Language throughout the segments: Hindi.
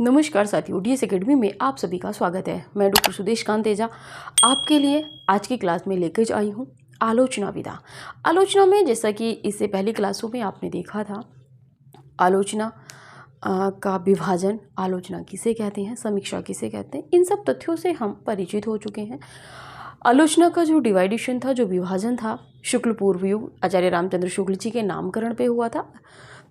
नमस्कार साथियों, डीएस एकेडमी में आप सभी का स्वागत है। मैं डॉक्टर सुदेश कांत तेजा आपके लिए आज की क्लास में लेकर आई हूँ आलोचना विधा। आलोचना में जैसा कि इससे पहली क्लासों में आपने देखा था, आलोचना का विभाजन, आलोचना किसे कहते हैं, समीक्षा किसे कहते हैं, इन सब तथ्यों से हम परिचित हो चुके हैं। आलोचना का जो डिवाइडेशन था, जो विभाजन था, शुक्ल पूर्व युग आचार्य रामचंद्र शुक्ल जी के नामकरण पे हुआ था।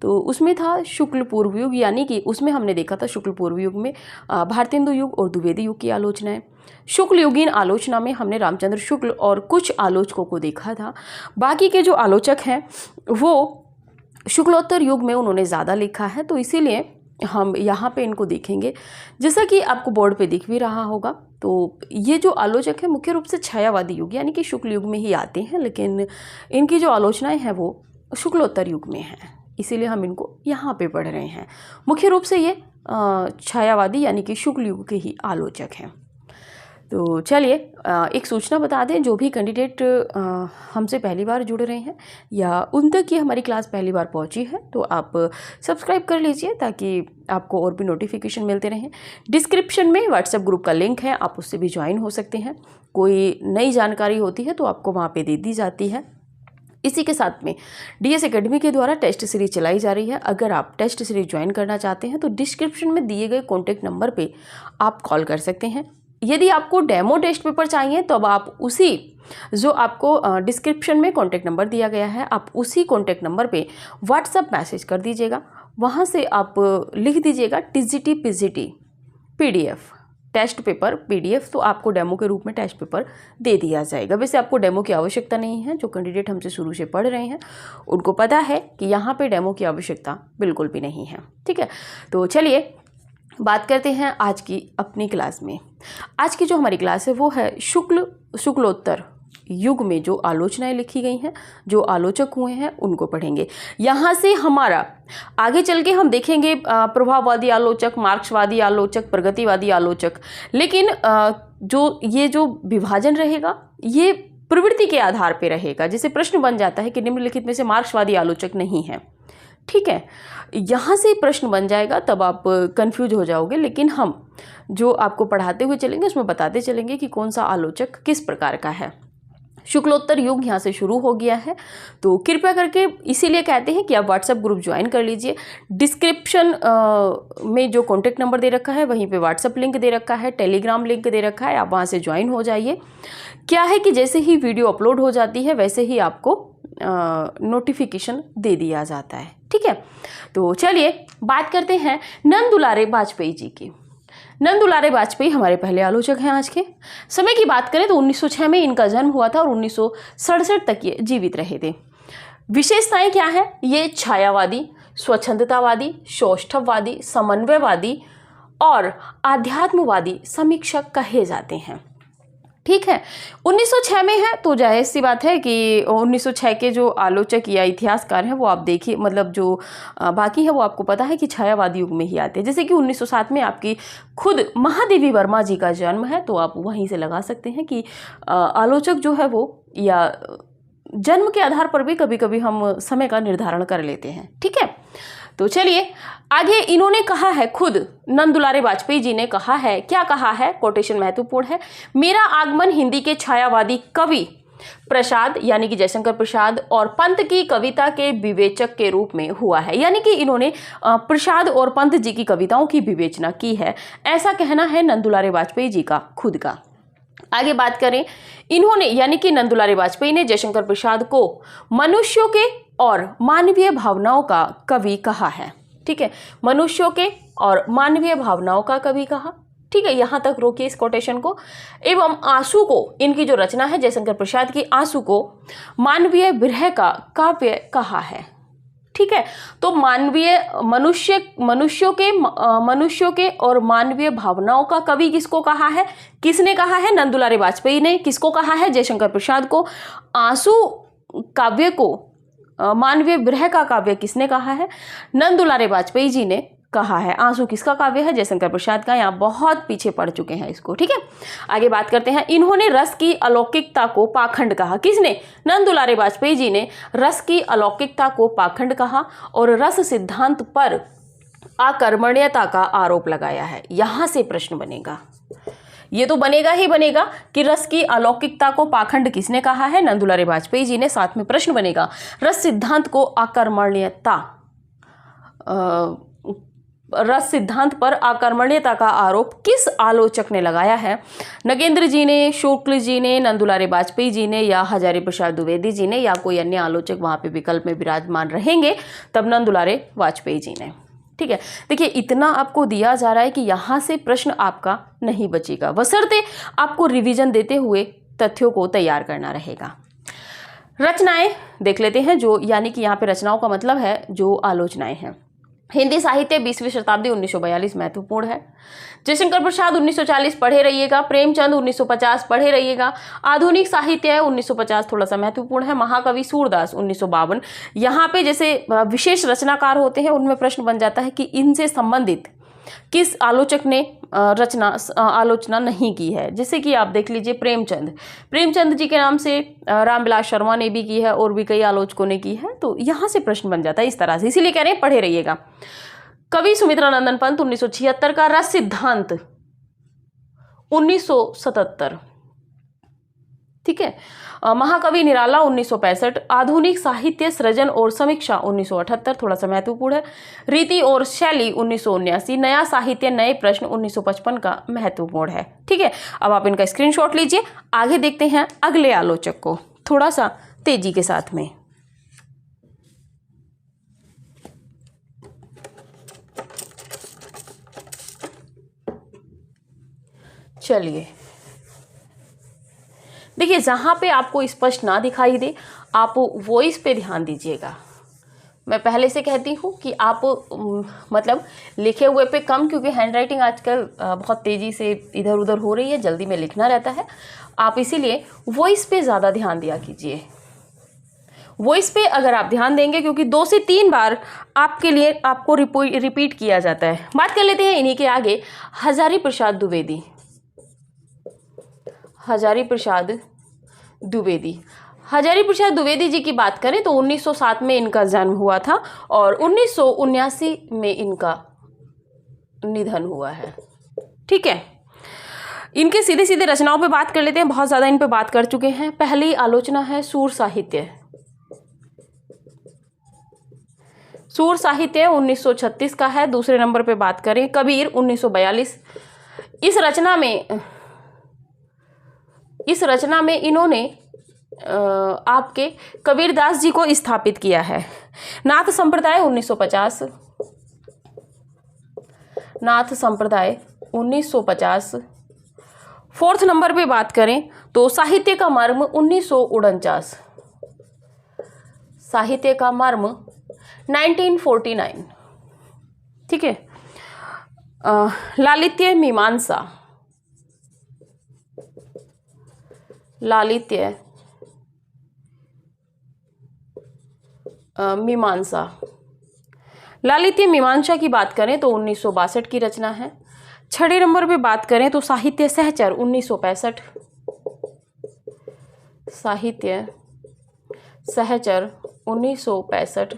तो उसमें था शुक्ल पूर्व युग, यानी कि उसमें हमने देखा था शुक्ल पूर्व युग में भारतेंदु युग और द्विवेदी युग की आलोचनाएं। शुक्ल युगीन आलोचना में हमने रामचंद्र शुक्ल और कुछ आलोचकों को देखा था। बाकी के जो आलोचक हैं वो शुक्लोत्तर युग में उन्होंने ज़्यादा लिखा है, तो इसीलिए हम यहाँ पे इनको देखेंगे। जैसा कि आपको बोर्ड पे दिख भी रहा होगा, तो ये जो आलोचक है मुख्य रूप से छायावादी युग यानी कि शुक्ल युग में ही आते हैं, लेकिन इनकी जो आलोचनाएं हैं वो शुक्लोत्तर युग में हैं, इसीलिए हम इनको यहाँ पे पढ़ रहे हैं। मुख्य रूप से ये छायावादी यानी कि शुक्ल युग के ही आलोचक हैं। तो चलिए एक सूचना बता दें, जो भी कैंडिडेट हमसे पहली बार जुड़ रहे हैं या उन तक ये हमारी क्लास पहली बार पहुंची है, तो आप सब्सक्राइब कर लीजिए ताकि आपको और भी नोटिफिकेशन मिलते रहें। डिस्क्रिप्शन में व्हाट्सएप ग्रुप का लिंक है, आप उससे भी ज्वाइन हो सकते हैं। कोई नई जानकारी होती है तो आपको वहाँ पे दे दी जाती है। इसी के साथ में डीएस एकेडमी के द्वारा टेस्ट सीरीज चलाई जा रही है। अगर आप टेस्ट सीरीज ज्वाइन करना चाहते हैं तो डिस्क्रिप्शन में दिए गए कॉन्टैक्ट नंबर पे आप कॉल कर सकते हैं। यदि आपको डेमो टेस्ट पेपर चाहिए तो अब आप उसी जो आपको डिस्क्रिप्शन में कॉन्टैक्ट नंबर दिया गया है, आप उसी कॉन्टैक्ट नंबर पे व्हाट्सएप मैसेज कर दीजिएगा। वहाँ से आप लिख दीजिएगा TGT PGT PDF test paper PDF, तो आपको डेमो के रूप में टेस्ट पेपर दे दिया जाएगा। वैसे आपको डेमो की आवश्यकता नहीं है। जो कैंडिडेट हमसे शुरू से पढ़ रहे हैं उनको पता है कि यहाँ पे डेमो की आवश्यकता बिल्कुल भी नहीं है। ठीक है, तो चलिए बात करते हैं आज की अपनी क्लास में। आज की जो हमारी क्लास है वो है शुक्लोत्तर युग में जो आलोचनाएं लिखी गई हैं, जो आलोचक हुए हैं उनको पढ़ेंगे। यहाँ से हमारा आगे चल के हम देखेंगे प्रभाववादी आलोचक, मार्क्सवादी आलोचक, प्रगतिवादी आलोचक। लेकिन जो विभाजन रहेगा ये प्रवृत्ति के आधार पर रहेगा। जैसे प्रश्न बन जाता है कि निम्नलिखित में से मार्क्सवादी आलोचक नहीं है, ठीक है, यहाँ से प्रश्न बन जाएगा, तब आप कंफ्यूज हो जाओगे। लेकिन हम जो आपको पढ़ाते हुए चलेंगे उसमें बताते चलेंगे कि कौन सा आलोचक किस प्रकार का है। शुक्लोत्तर युग यहाँ से शुरू हो गया है, तो कृपया करके इसीलिए कहते हैं कि आप व्हाट्सएप ग्रुप ज्वाइन कर लीजिए। डिस्क्रिप्शन में जो कॉन्टैक्ट नंबर दे रखा है वहीं पे व्हाट्सएप लिंक दे रखा है, टेलीग्राम लिंक दे रखा है, आप वहाँ से ज्वाइन हो जाइए। क्या है कि जैसे ही वीडियो अपलोड हो जाती है वैसे ही आपको नोटिफिकेशन दे दिया जाता है। ठीक है, तो चलिए बात करते हैं नंद दुलारे वाजपेयी जी की। नंद दुलारे वाजपेयी हमारे पहले आलोचक हैं। आज के समय की बात करें तो 1906 में इनका जन्म हुआ था और 1967 तक ये जीवित रहे थे। विशेषताएं क्या है? ये छायावादी, स्वच्छंदतावादी, सौष्ठववादी, समन्वयवादी और आध्यात्मवादी समीक्षक कहे जाते हैं। ठीक है, 1906 में है तो जाहिर सी बात है कि 1906 के जो आलोचक या इतिहासकार हैं वो आप देखिए, मतलब जो बाकी है वो आपको पता है कि छायावादी युग में ही आते हैं। जैसे कि 1907 में आपकी खुद महादेवी वर्मा जी का जन्म है, तो आप वहीं से लगा सकते हैं कि आलोचक जो है वो, या जन्म के आधार पर भी कभी कभी हम समय का निर्धारण कर लेते हैं। ठीक है, तो चलिए आगे इन्होंने कहा है, खुद नंद दुलारे वाजपेयी जी ने कहा है, क्या कहा है, कोटेशन महत्वपूर्ण है। मेरा आगमन हिंदी के छायावादी कवि प्रसाद यानी कि जयशंकर प्रसाद और पंत की कविता के विवेचक के रूप में हुआ है। यानी कि इन्होंने प्रसाद और पंत जी की कविताओं की विवेचना की है, ऐसा कहना है नंद दुलारे वाजपेयी जी का खुद का। आगे बात करें, इन्होंने यानी कि नंद दुलारे वाजपेयी ने जयशंकर प्रसाद को मनुष्यों के और मानवीय भावनाओं का कवि कहा है। ठीक है, मनुष्यों के और मानवीय भावनाओं का कवि कहा। ठीक है, यहाँ तक रोकिए इस कोटेशन को। एवं आंसू को, इनकी जो रचना है जयशंकर प्रसाद की, आंसू को मानवीय विरह का काव्य कहा है। ठीक है, तो मनुष्यों के और मानवीय भावनाओं का कवि किसको कहा है? किसने कहा है? नंद दुलारे वाजपेयी ने। किसको कहा है? जयशंकर प्रसाद को। आंसू काव्य को, मानवीय विरह का काव्य किसने कहा है? नंद दुलारे वाजपेयी जी ने कहा है। आंसू किसका काव्य है? जयशंकर प्रसाद का। यहाँ बहुत पीछे पड़ चुके हैं इसको। ठीक है, आगे बात करते हैं। इन्होंने रस की अलौकिकता को पाखंड कहा। किसने? नंद दुलारे वाजपेयी जी ने रस की अलौकिकता को पाखंड कहा और रस सिद्धांत पर अकर्मण्यता का आरोप लगाया है। यहां से प्रश्न बनेगा, ये तो बनेगा ही बनेगा कि रस की अलौकिकता को पाखंड किसने कहा है? नंदुलारे वाजपेयी जी ने। साथ में प्रश्न बनेगा, रस सिद्धांत को अकर्मण्यता रस सिद्धांत पर अकर्मण्यता का आरोप किस आलोचक ने लगाया है? नगेंद्र जी ने, शुक्ल जी ने, नंदुलारे वाजपेयी जी ने, या हजारी प्रसाद द्विवेदी जी ने, या कोई अन्य आलोचक वहां पे विकल्प में विराजमान रहेंगे? तब नंदुलारे वाजपेयी जी ने। ठीक है, देखिए इतना आपको दिया जा रहा है कि यहाँ से प्रश्न आपका नहीं बचेगा, बशर्ते आपको रिवीजन देते हुए तथ्यों को तैयार करना रहेगा। रचनाएं देख लेते हैं, जो यानी कि यहाँ पे रचनाओं का मतलब है जो आलोचनाएं हैं। हिंदी साहित्य 20वीं शताब्दी 1942 महत्वपूर्ण है। जयशंकर प्रसाद 1940 पढ़े रहिएगा। प्रेमचंद 1950 पढ़े रहिएगा। आधुनिक साहित्य है 1950 थोड़ा सा महत्वपूर्ण है। महाकवि सूरदास 1952। यहाँ पे जैसे विशेष रचनाकार होते हैं उनमें प्रश्न बन जाता है कि इनसे संबंधित किस आलोचक ने आलोचना नहीं की है। जैसे कि आप देख लीजिए प्रेमचंद जी के नाम से रामविलास शर्मा ने भी की है और भी कई आलोचकों ने की है। तो यहाँ से प्रश्न बन जाता है इस तरह से, इसीलिए कह रहे हैं पढ़े रहिएगा। कवि सुमित्रानंदन पंत 1976 का। रस सिद्धांत 1977। ठीक है। महाकवि निराला 1965। आधुनिक साहित्य सृजन और समीक्षा 1978 थोड़ा सा महत्वपूर्ण है। रीति और शैली 1979। नया साहित्य नए प्रश्न 1955 का महत्वपूर्ण है। ठीक है, अब आप इनका स्क्रीनशॉट लीजिए। आगे देखते हैं अगले आलोचक को थोड़ा सा तेजी के साथ में। चलिए देखिए, जहां पे आपको स्पष्ट ना दिखाई दे आप वॉइस पे ध्यान दीजिएगा। मैं पहले से कहती हूँ कि आप मतलब लिखे हुए पे कम, क्योंकि हैंडराइटिंग आजकल बहुत तेज़ी से इधर उधर हो रही है, जल्दी में लिखना रहता है। आप इसीलिए वॉइस पे ज़्यादा ध्यान दिया कीजिए। वॉइस पे अगर आप ध्यान देंगे, क्योंकि 2 से 3 बार आपके लिए आपको रिपीट किया जाता है। बात कर लेते हैं इन्हीं के आगे, हजारी प्रसाद द्विवेदी। हजारी प्रसाद द्विवेदी जी की बात करें तो 1907 में इनका जन्म हुआ था और 1979 में इनका निधन हुआ है। ठीक है, इनके सीधे सीधे रचनाओं पे बात कर लेते हैं, बहुत ज्यादा इन पे बात कर चुके हैं। पहली आलोचना है सूर साहित्य। सूर साहित्य 1936 का है। दूसरे नंबर पे बात करें कबीर 1942। इस रचना में इन्होंने आपके कबीरदास जी को स्थापित किया है। नाथ संप्रदाय 1950। नाथ संप्रदाय 1950। फोर्थ नंबर पे बात करें तो साहित्य का मर्म 1949। साहित्य का मर्म 1949। ठीक है। लालित्य मीमांसा। लालित्य मीमांसा। लालित्य मीमांसा की बात करें तो 1962 की रचना है। 6 नंबर पे बात करें तो साहित्य सहचर 1965। साहित्य सहचर 1965।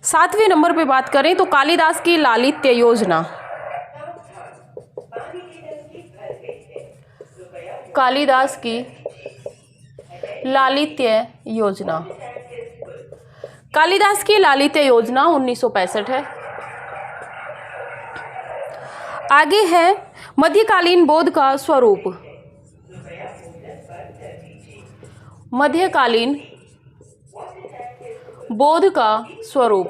7वें नंबर पे बात करें तो कालिदास की लालित्य योजना। कालिदास की लालित्य योजना। कालिदास की लालित्य योजना 1965 है। आगे है मध्यकालीन बोध का स्वरूप। मध्यकालीन बोध का स्वरूप।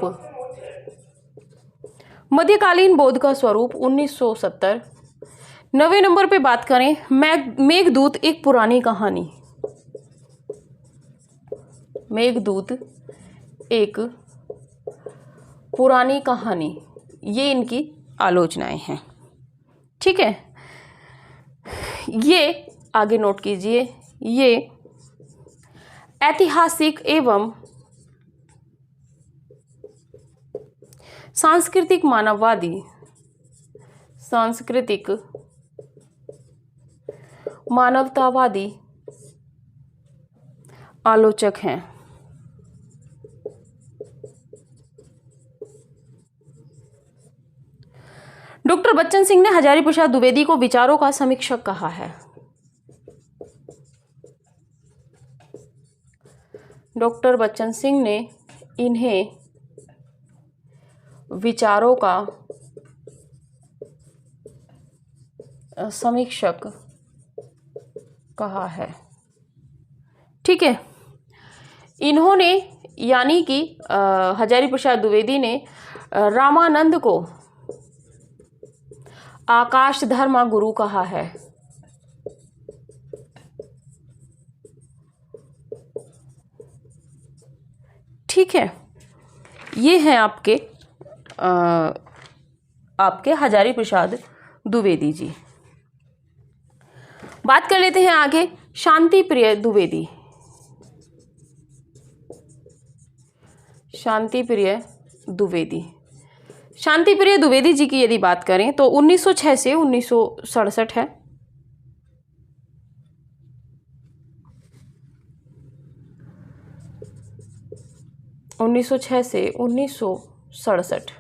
मध्यकालीन बोध का स्वरूप 1970। 9वें नंबर पे बात करें मेघदूत एक पुरानी कहानी। मेघदूत एक पुरानी कहानी, ये इनकी आलोचनाएं हैं। ठीक है, ये आगे नोट कीजिए। ये ऐतिहासिक एवं सांस्कृतिक मानवतावादी आलोचक हैं। डॉक्टर बच्चन सिंह ने हजारी प्रसाद द्विवेदी को विचारों का समीक्षक कहा है। डॉक्टर बच्चन सिंह ने इन्हें विचारों का समीक्षक कहा है। ठीक है, इन्होंने यानी कि हजारी प्रसाद द्विवेदी ने रामानंद को आकाश धर्मा गुरु कहा है। ठीक है, ये हैं आपके हजारी प्रसाद द्विवेदी जी। बात कर लेते हैं आगे शांति प्रिय द्विवेदी। शांति प्रिय द्विवेदी, शांति प्रिय द्विवेदी जी की यदि बात करें तो 1906 से 1967 है। (1906 से 1967)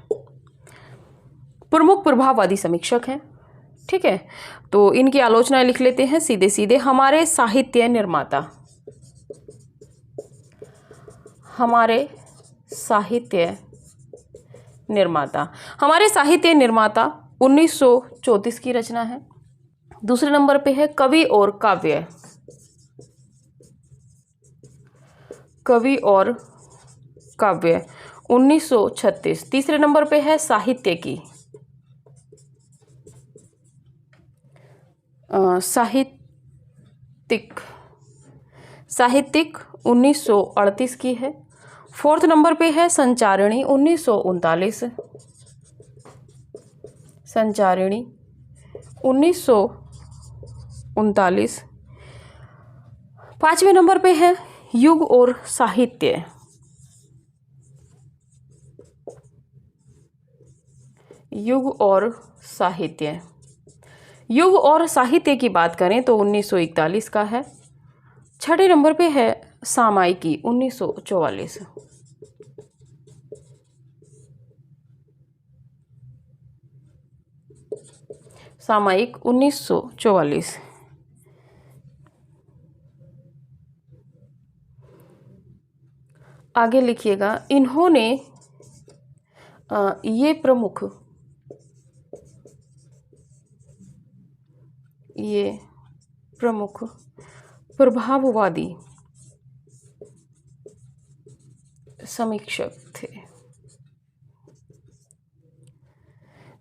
प्रमुख प्रभाववादी समीक्षक हैं। ठीक है, तो इनकी आलोचना लिख लेते हैं सीधे सीधे। हमारे साहित्य निर्माता, हमारे साहित्य निर्माता, हमारे साहित्य निर्माता 1934 की रचना है। दूसरे नंबर पे है कवि और काव्य, कवि और काव्य 1936। तीसरे नंबर पे है साहित्य की, साहित्यिक 1938 की है। फोर्थ नंबर पे है संचारिणी 1939, संचारिणी 1939। पांचवें नंबर पे है युग और साहित्य, युग और साहित्य। युग और साहित्य की बात करें तो 1941 का है। छठे नंबर पे है सामायिकी 1944, सामायिक 1944। आगे लिखिएगा, इन्होंने ये प्रमुख प्रभाववादी समीक्षक थे।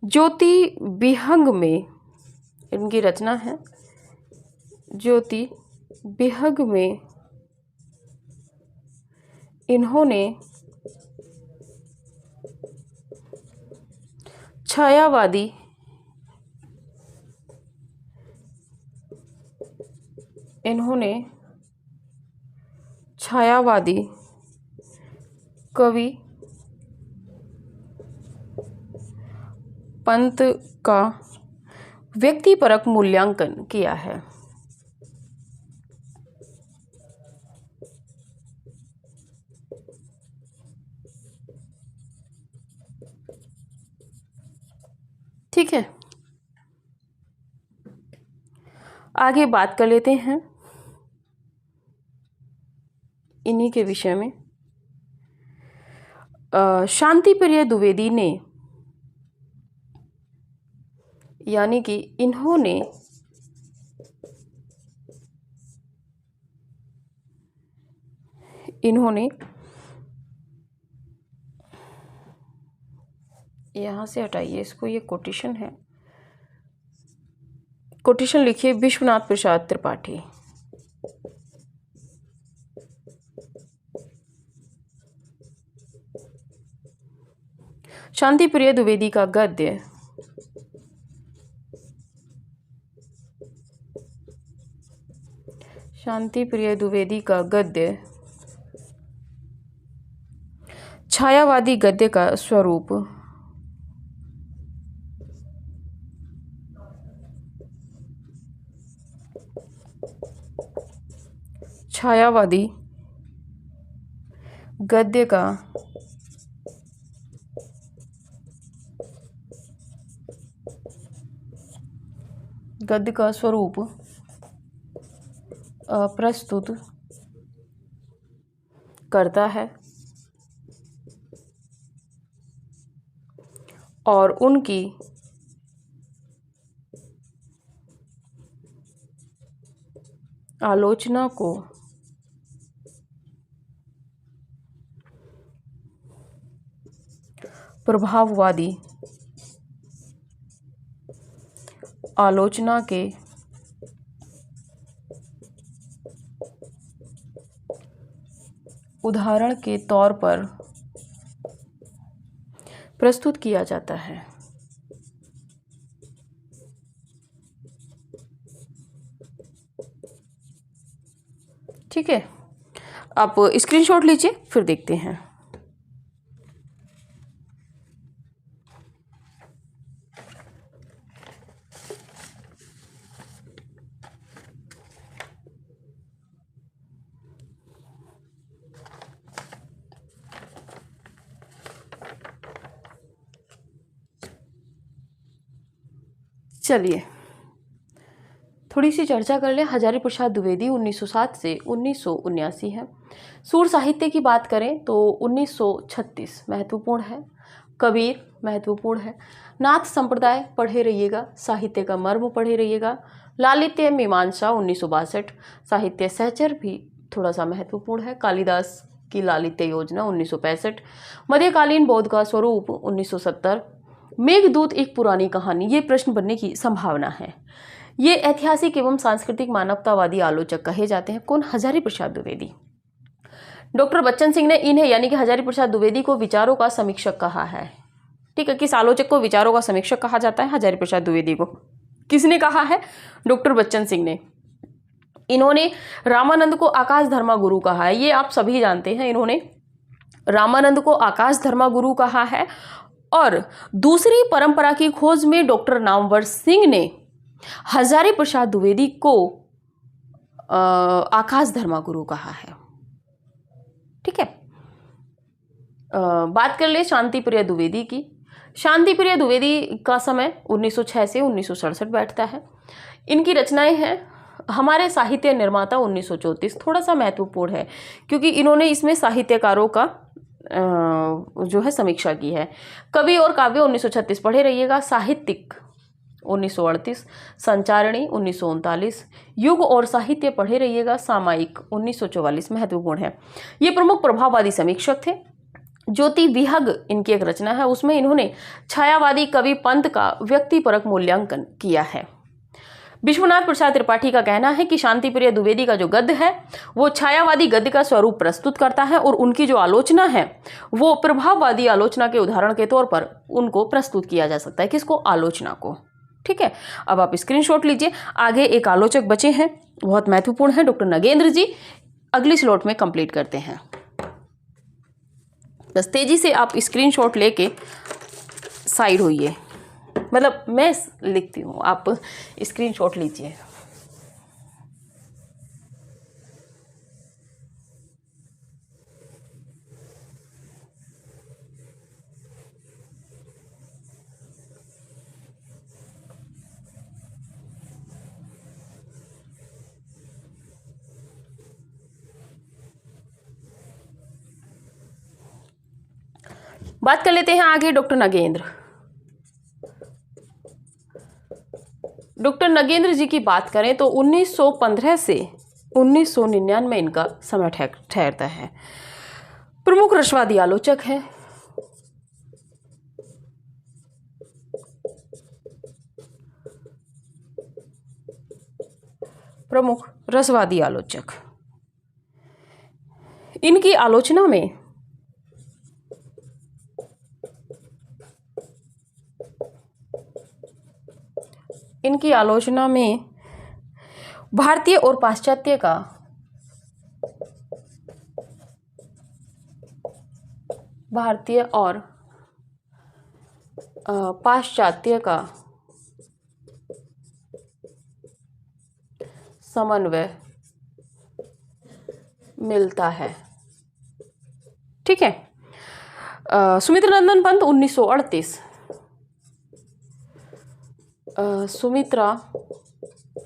ज्योति विहंग में इनकी रचना है। ज्योति विहंग में इन्होंने छायावादी कवि पंत का व्यक्तिपरक मूल्यांकन किया है। ठीक है, आगे बात कर लेते हैं इन्हीं के विषय में। शांति प्रिय द्विवेदी ने यानी कि इन्होंने यहाँ से हटाइए इसको, ये कोटेशन है, कोटेशन लिखिए विश्वनाथ प्रसाद त्रिपाठी। शांति प्रिय द्विवेदी का गद्य छायावादी गद्य का स्वरूप छायावादी गद्य का गद्य का स्वरूप प्रस्तुत करता है और उनकी आलोचना को प्रभाववादी आलोचना के उदाहरण के तौर पर प्रस्तुत किया जाता है। ठीक है, आप स्क्रीनशॉट लीजिए, फिर देखते हैं। चलिए थोड़ी सी चर्चा कर लें। हजारी प्रसाद द्विवेदी 1907 से 1979 है। सूर साहित्य की बात करें तो 1936 महत्वपूर्ण है। कबीर महत्वपूर्ण है। नाथ संप्रदाय पढ़े रहिएगा, साहित्य का मर्म पढ़े रहिएगा। लालित्य मीमांसा 1962, साहित्य सहचर भी थोड़ा सा महत्वपूर्ण है। कालिदास की लालित्य योजना 1965, मध्यकालीन बौद्ध का स्वरूप 1970, मेघदूत एक पुरानी कहानी, ये प्रश्न बनने की संभावना है। ये ऐतिहासिक एवं सांस्कृतिक मानवतावादी आलोचक कहे जाते हैं। कौन? हजारी प्रसाद द्विवेदी। डॉक्टर बच्चन सिंह ने इन्हें यानी कि हजारी प्रसाद द्विवेदी को विचारों का समीक्षक कहा है। ठीक है, किस आलोचक को विचारों का समीक्षक कहा जाता है? हजारी प्रसाद द्विवेदी को। किसने कहा है? डॉक्टर बच्चन सिंह ने। इन्होंने रामानंद को आकाश धर्मा गुरु कहा है, ये आप सभी जानते हैं। इन्होंने रामानंद को आकाश धर्मा गुरु कहा है। और दूसरी परंपरा की खोज में डॉक्टर नामवर सिंह ने हजारी प्रसाद द्विवेदी को आकाश धर्मा गुरु कहा है। ठीक है, बात कर ले शांति प्रिय द्विवेदी की। शांति प्रिय द्विवेदी का समय 1906 से 1967 बैठता है। इनकी रचनाएं हैं हमारे साहित्य निर्माता 1934, थोड़ा सा महत्वपूर्ण है क्योंकि इन्होंने इसमें साहित्यकारों का जो है समीक्षा की है। कवि और काव्य 1936 पढ़े रहिएगा। साहित्यिक 1938, संचारणी 1939, युग और साहित्य पढ़े रहिएगा। सामायिक 1944 महत्वपूर्ण है। ये प्रमुख प्रभाववादी समीक्षक थे। ज्योति विहग इनकी एक रचना है, उसमें इन्होंने छायावादी कवि पंत का व्यक्तिपरक मूल्यांकन किया है। विश्वनाथ प्रसाद त्रिपाठी का कहना है कि शांति प्रिय द्विवेदी का जो गद्य है वो छायावादी गद्य का स्वरूप प्रस्तुत करता है और उनकी जो आलोचना है वो प्रभाववादी आलोचना के उदाहरण के तौर पर उनको प्रस्तुत किया जा सकता है। किसको? आलोचना को। ठीक है, अब आप स्क्रीनशॉट लीजिए। आगे एक आलोचक बचे हैं, बहुत महत्वपूर्ण है, डॉक्टर नगेंद्र जी। अगली स्लॉट में कंप्लीट करते हैं। बस तेजी से आप स्क्रीनशॉट लेके साइड होइए, मतलब मैं लिखती हूँ, आप स्क्रीनशॉट लीजिए। बात कर लेते हैं आगे डॉक्टर नगेंद्र। डॉक्टर नगेंद्र जी की बात करें तो 1915 से 1999 इनका समय ठहरता है। प्रमुख रसवादी आलोचक हैं। प्रमुख रसवादी आलोचक। इनकी आलोचना में भारतीय और पाश्चात्य का समन्वय मिलता है। ठीक है, सुमित्रा नंदन पंत 1938, सुमित्रा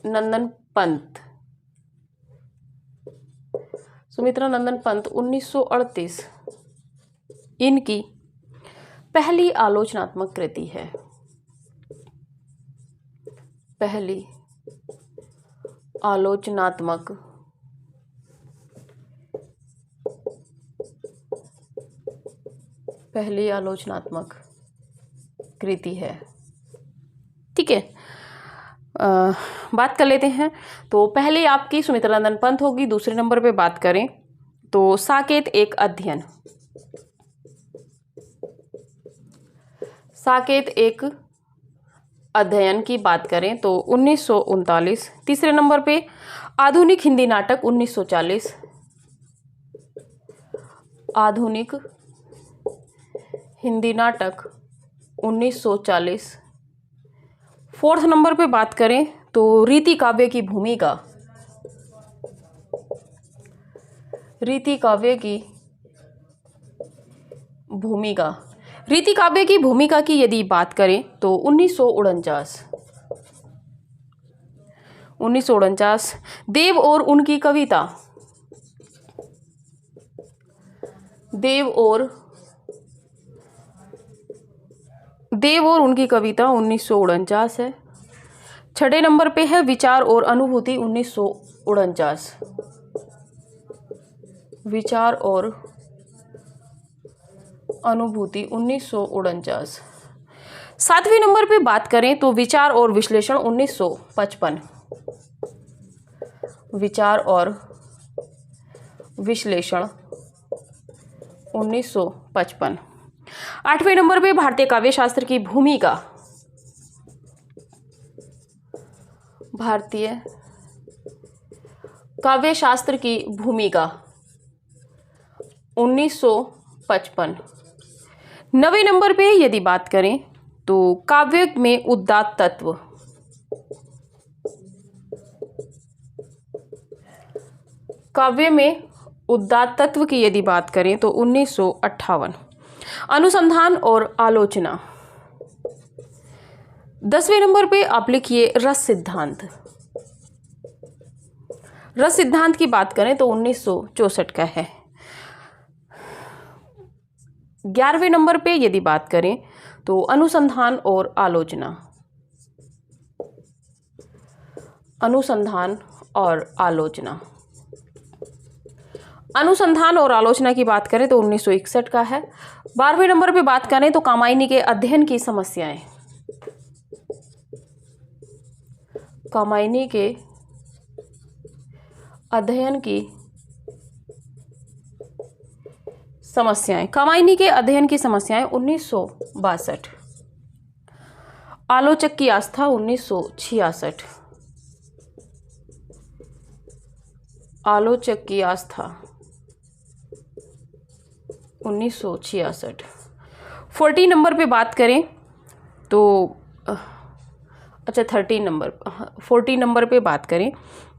नंदन पंत, सुमित्रा नंदन पंत 1938 इनकी पहली आलोचनात्मक कृति है। पहली आलोचनात्मक कृति है। ठीक है, बात कर लेते हैं। तो पहले आपकी सुमित्रा नंदन पंत होगी। दूसरे नंबर पे बात करें तो साकेत एक अध्ययन, साकेत एक अध्ययन की बात करें तो 1939। तीसरे नंबर पे आधुनिक हिंदी नाटक 1940, आधुनिक हिंदी नाटक 1940। फोर्थ नंबर पे बात करें तो रीति काव्य की भूमिका, रीति काव्य की भूमिका, रीति काव्य की भूमिका की यदि बात करें तो 1949। देव और उनकी कविता, देव और उनकी कविता 1949 है। छठे नंबर पे है विचार और अनुभूति 1949, विचार और अनुभूति 1949। सातवें नंबर पे बात करें तो विचार और विश्लेषण 1955, विचार और विश्लेषण 1955। आठवें नंबर पे भारतीय काव्य शास्त्र की भूमिका, भारतीय काव्य शास्त्र की भूमिका 1955। नवे नंबर पे यदि बात करें तो काव्य में उदात्त तत्व, काव्य में उदात्त तत्व की यदि बात करें तो 1958। अनुसंधान और आलोचना, 10वें नंबर पे आप लिखिए रस सिद्धांत, रस सिद्धांत की बात करें तो 1964 का है। 11वें नंबर पे यदि बात करें तो अनुसंधान और आलोचना, अनुसंधान और आलोचना, अनुसंधान और आलोचना की बात करें तो 1961 का है। 12वें नंबर पे बात करें तो कामायनी के अध्ययन की समस्याएं, कामायनी के अध्ययन की समस्याएं, कामायनी के अध्ययन की समस्याएं 1962। आलोचक की आस्था 1966, आलोचक की आस्था 1966। 14 नंबर पे बात करें तो 14 नंबर पे बात करें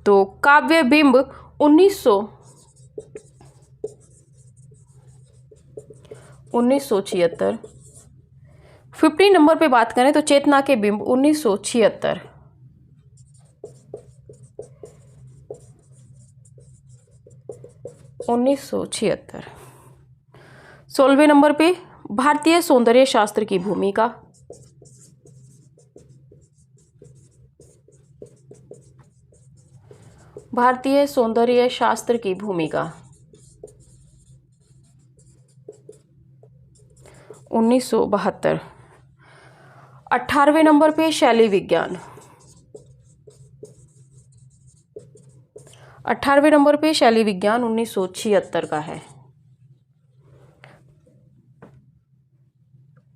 तो काव्य बिंब 1976। 15 नंबर पे बात करें तो चेतना के बिंब 1976, 1976। 16वें नंबर पे भारतीय सौंदर्य शास्त्र की भूमिका, भारतीय सौंदर्य शास्त्र की भूमिका 1972। 18वें नंबर पे शैली विज्ञान, 18वें नंबर पे शैली विज्ञान 1976 का है।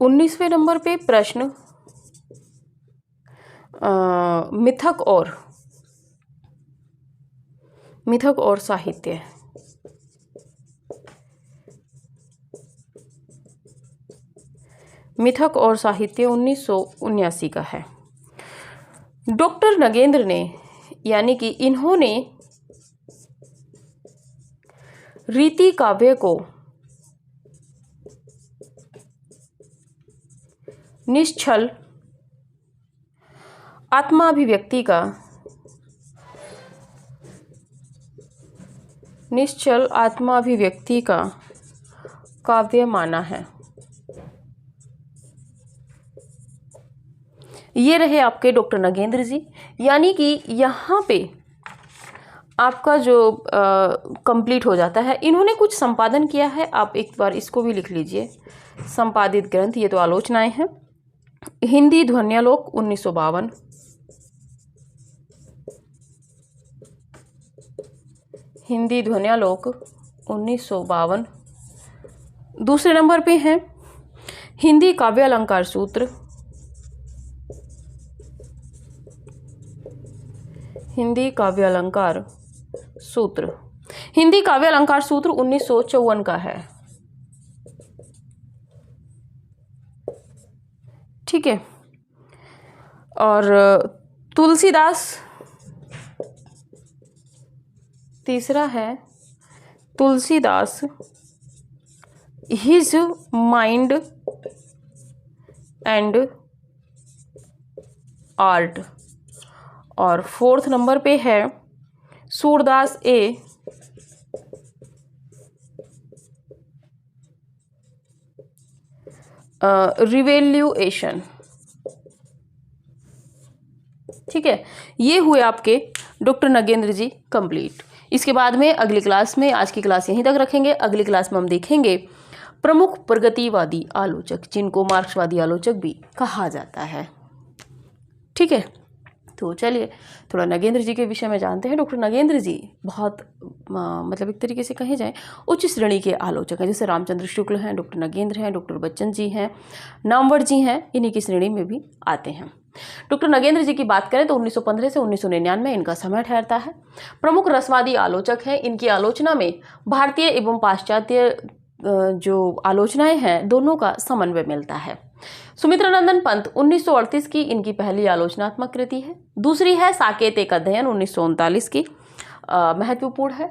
19वें नंबर पे प्रश्न मिथक और साहित्य, मिथक और साहित्य 1979 का है। डॉक्टर नगेंद्र ने यानी कि इन्होंने रीति काव्य को निश्चल आत्माभिव्यक्ति का निश्चल आत्माभिव्यक्ति का काव्य माना है। ये रहे आपके डॉक्टर नगेंद्र जी। यानी कि यहाँ पे आपका जो कंप्लीट हो जाता है। इन्होंने कुछ संपादन किया है, आप एक बार इसको भी लिख लीजिए। संपादित ग्रंथ, ये तो आलोचनाएं हैं। हिंदी ध्वन्यालोक 1952, हिंदी ध्वन्यालोक 1952। दूसरे नंबर पे है हिंदी काव्य अलंकार सूत्र, हिंदी काव्य अलंकार सूत्र। हिंदी काव्य अलंकार सूत्र 1954 का है। ठीक है। और तुलसीदास, तीसरा है Tulsidas, his mind and art. और फोर्थ नंबर पे है सूरदास ए, रिवेल्यूएशन। ठीक है, ये हुए आपके डॉक्टर नगेंद्र जी कंप्लीट। इसके बाद में अगली क्लास में, आज की क्लास यहीं तक रखेंगे। अगली क्लास में हम देखेंगे प्रमुख प्रगतिवादी आलोचक, जिनको मार्क्सवादी आलोचक भी कहा जाता है। ठीक है, तो चलिए थोड़ा नगेंद्र जी के विषय में जानते हैं। डॉक्टर नगेंद्र जी बहुत मतलब एक तरीके से कहे जाए उच्च श्रेणी के आलोचक हैं। जैसे रामचंद्र शुक्ल हैं, डॉक्टर नगेंद्र हैं, डॉक्टर बच्चन जी हैं, नामवर जी हैं, इन्हीं की श्रेणी में भी आते हैं। डॉक्टर नगेंद्र जी की बात करें तो 1915 से 1999 इनका समय ठहरता है। प्रमुख रसवादी आलोचक हैं। इनकी आलोचना में भारतीय एवं पाश्चात्य जो आलोचनाएं हैं दोनों का समन्वय मिलता है। सुमित्रानंदन पंत 1938 की इनकी पहली आलोचनात्मक कृति है। दूसरी है साकेत एक अध्ययन 1939 की, महत्वपूर्ण है।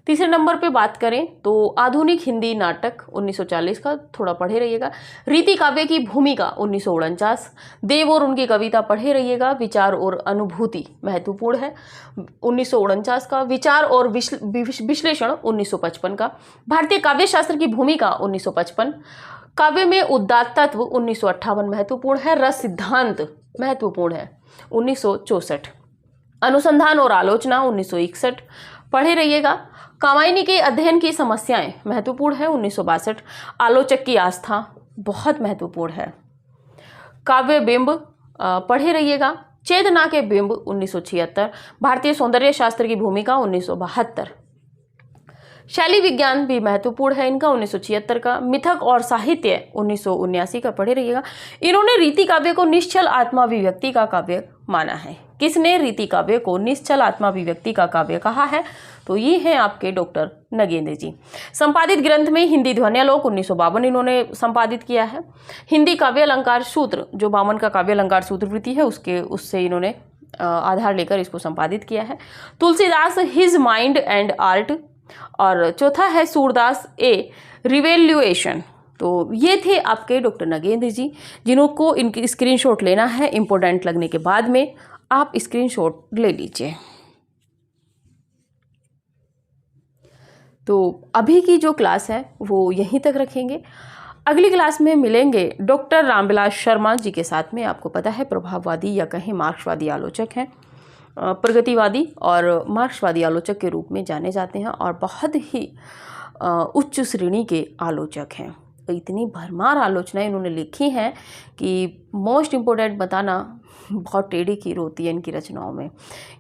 तीसरे नंबर पे बात करें तो आधुनिक हिंदी नाटक 1940 का, थोड़ा पढ़े रहिएगा। रीति काव्य की भूमिका 1949। देव और उनकी कविता पढ़े रहिएगा। विचार और अनुभूति महत्वपूर्ण है 1949 का। विचार और विश्लेषण 1955 का। भारतीय काव्य शास्त्र की भूमिका 1955। काव्य में उदात्त तत्व 1958 महत्वपूर्ण है। रस सिद्धांत महत्वपूर्ण है 1964। अनुसंधान और आलोचना 1961 पढ़े रहिएगा। कामायनी के अध्ययन की समस्याएं महत्वपूर्ण है 1962। आलोचक की आस्था बहुत महत्वपूर्ण है। काव्य बिंब पढ़े रहिएगा। चेतना के बिंब 1976। भारतीय सौंदर्य शास्त्र की भूमिका 1972। शैली विज्ञान भी महत्वपूर्ण है इनका 1976 का। मिथक और साहित्य 1979 का पढ़े रहिएगा। इन्होंने रीति काव्य को निश्चल आत्माभिव्यक्ति का काव्य माना है। किसने रीति काव्य को निश्चल आत्माभिव्यक्ति का काव्य कहा है? तो ये हैं आपके डॉक्टर नगेंद्र जी। संपादित ग्रंथ में हिंदी ध्वन्यालोक 1952 इन्होंने संपादित किया है। हिंदी काव्य अलंकार सूत्र, जो बामन का काव्य अलंकार सूत्र वृत्ति है उससे इन्होंने आधार लेकर इसको संपादित किया है। Tulsidas his mind and art. और चौथा है सूरदास ए, रिवेल्यूएशन। तो ये थे आपके डॉक्टर नगेंद्र जी, जिनको इनकी स्क्रीनशॉट लेना है। इंपॉर्टेंट लगने के बाद में आप स्क्रीनशॉट ले लीजिए। तो अभी की जो क्लास है वो यहीं तक रखेंगे। अगली क्लास में मिलेंगे डॉक्टर रामविलास शर्मा जी के साथ में। आपको पता है प्रभाववादी या कहीं मार्क्सवादी आलोचक हैं, प्रगतिवादी और मार्क्सवादी आलोचक के रूप में जाने जाते हैं और बहुत ही उच्च श्रेणी के आलोचक हैं। तो इतनी भरमार आलोचनाएं इन्होंने लिखी हैं कि मोस्ट इम्पोर्टेंट बताना बहुत टेढ़ी खीर होती है इनकी रचनाओं में,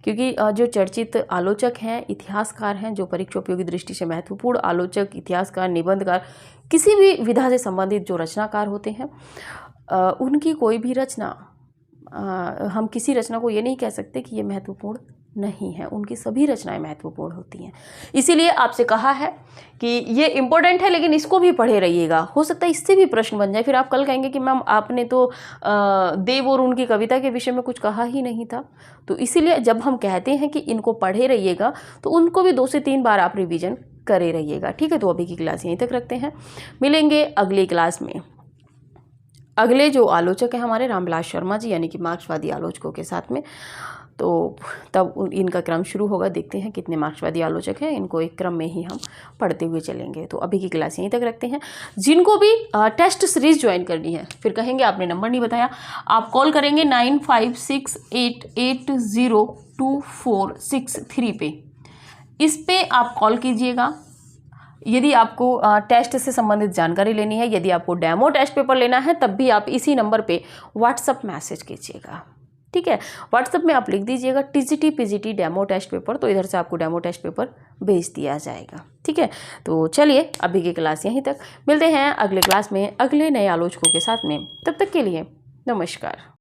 क्योंकि जो चर्चित आलोचक हैं, इतिहासकार हैं, जो परीक्षा उपयोगी दृष्टि से महत्वपूर्ण आलोचक, इतिहासकार, निबंधकार, किसी भी विधा से संबंधित जो रचनाकार होते हैं, उनकी कोई भी रचना, हम किसी रचना को ये नहीं कह सकते कि ये महत्वपूर्ण नहीं है। उनकी सभी रचनाएं महत्वपूर्ण होती हैं। इसीलिए आपसे कहा है कि ये इम्पोर्टेंट है, लेकिन इसको भी पढ़े रहिएगा। हो सकता है इससे भी प्रश्न बन जाए, फिर आप कल कहेंगे कि मैम आपने तो देव और उनकी कविता के विषय में कुछ कहा ही नहीं था। तो इसीलिए जब हम कहते हैं कि इनको पढ़े रहिएगा तो उनको भी 2 से 3 बार आप रिविज़न करे रहिएगा। ठीक है, तो अभी की क्लास यहीं तक रखते हैं। मिलेंगे अगली क्लास में। अगले जो आलोचक हैं हमारे रामविलास शर्मा जी, यानी कि मार्क्सवादी आलोचकों के साथ में। तो तब इनका क्रम शुरू होगा। देखते हैं कितने मार्क्सवादी आलोचक हैं, इनको एक क्रम में ही हम पढ़ते हुए चलेंगे। तो अभी की क्लास यहीं तक रखते हैं। जिनको भी टेस्ट सीरीज ज्वाइन करनी है, फिर कहेंगे आपने नंबर नहीं बताया, आप कॉल करेंगे 9568802463 पे। इस पे आप कॉल कीजिएगा यदि आपको टेस्ट से संबंधित जानकारी लेनी है। यदि आपको डेमो टेस्ट पेपर लेना है तब भी आप इसी नंबर पे व्हाट्सअप मैसेज कीजिएगा, ठीक है। व्हाट्सएप में आप लिख दीजिएगा TGT PGT demo test paper, तो इधर से आपको डेमो टेस्ट पेपर भेज दिया जाएगा, ठीक है। तो चलिए अभी की क्लास यहीं तक, मिलते हैं अगले क्लास में अगले नए आलोचकों के साथ में। तब तक के लिए नमस्कार।